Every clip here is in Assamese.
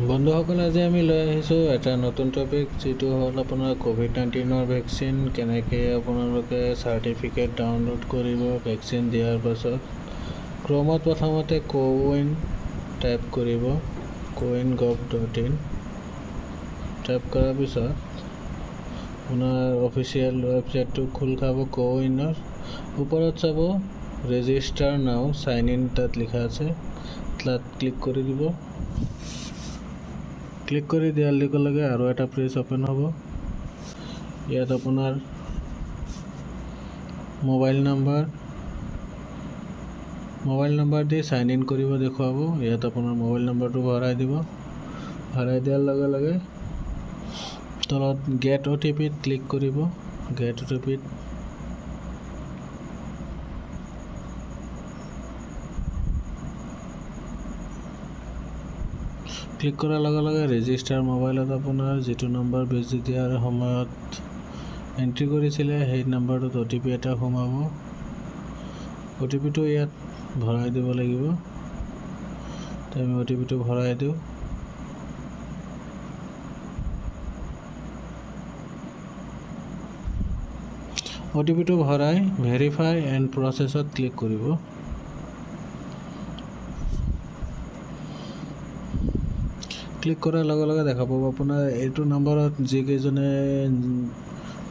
বন্ধুসকল, আজি আমি লৈ আহিছোঁ এটা নতুন টপিক, যিটো হ'ল আপোনাৰ ক'ভিড-19 ভেকচিন। কেনেকৈ আপোনালোকে চাৰ্টিফিকেট ডাউনলোড কৰিব ভেকচিন দিয়াৰ পাছত। ক্ৰমত প্ৰথমতে কোৱিন টাইপ কৰিব, coin.gov.in টাইপ কৰাৰ পিছত আপোনাৰ অফিচিয়েল ৱেবছাইটটো খোল খাব। কোৱিনৰ ওপৰত চাব ৰেজিষ্টাৰ নাও চাইন ইন, তাত লিখা আছে, তাত ক্লিক কৰি দিব। ক্লিক কৰি দিয়াৰ লগে লগে আৰু এটা পেজ অ'পেন হ'ব। ইয়াত আপোনাৰ mobile number the sign in কৰিব দেখুৱাব। ইয়াত আপোনাৰ মোবাইল নাম্বাৰটো ভৰাই দিব। ভৰাই দিয়াৰ লগে লগে তলত গেট OTPত ক্লিক কৰিব। গেট OTPত ক্লিক কৰাৰ লগে লগে ৰেজিষ্টাৰ মোবাইলত আপোনাৰ যিটো নম্বৰ বেজি দিয়াৰ সময়ত এণ্ট্ৰি কৰিছিলে, সেই নাম্বাৰটোত OTP এটা সোমাব। OTPটো ইয়াত ভৰাই দিব লাগিব। আমি OTPটো ভৰাই দিওঁ। OTPটো ভৰাই ভেৰিফাই এণ্ড প্ৰচেছত ক্লিক কৰিব। ক্লিক কৰাৰ লগে লগে দেখা পাব আপোনাৰ এইটো নম্বৰত যিকেইজনে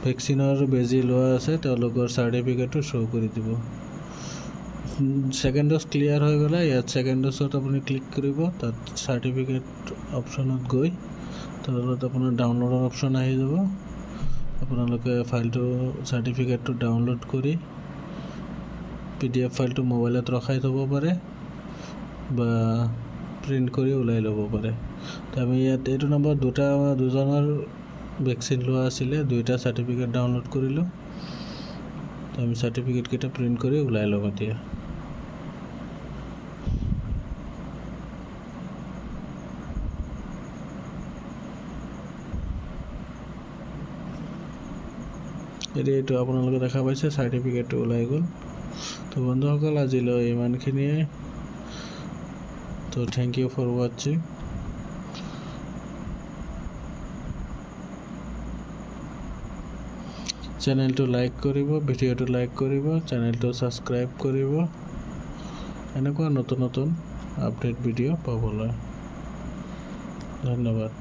ভেকচিনৰ বেজি লোৱা আছে তেওঁলোকৰ চাৰ্টিফিকেটটো শ্ব' কৰি দিব। ছেকেণ্ড ড'জ ক্লিয়াৰ হৈ গ'লে ইয়াত ছেকেণ্ড ড'জত আপুনি ক্লিক কৰিব। তাত চাৰ্টিফিকেট অপশ্যনত গৈ তলত আপোনাৰ ডাউনলোডৰ অপশ্যন আহি যাব। আপোনালোকে চাৰ্টিফিকেটটো ডাউনলোড কৰি PDF ফাইলটো মোবাইলত ৰখাই থ'ব পাৰে বা প্ৰিণ্ট কৰি ওলাই ল'ব পাৰে। আমি ইয়াত এইটো নম্বৰ দুজনৰ ভেকচিন লোৱা আছিলে, দুইটা চাৰ্টিফিকেট ডাউনলোড কৰিলোঁ। আমি চাৰ্টিফিকেটকেইটা প্ৰিণ্ট কৰি ওলাই ল'ম। এতিয়া এইটো আপোনালোকে দেখা পাইছে, চাৰ্টিফিকেটটো ওলাই গ'ল। তো বন্ধুসকল, আজিলৈ ইমানখিনিয়ে। তো থেংক ইউ ফৰ ৱাচিং। চেনেলটো লাইক কৰিব, ভিডিঅ'টো লাইক কৰিব, চেনেলটো ছাবস্ক্ৰাইব কৰিব এনেকুৱা নতুন আপডেট ভিডিঅ' পাবলৈ। ধন্যবাদ।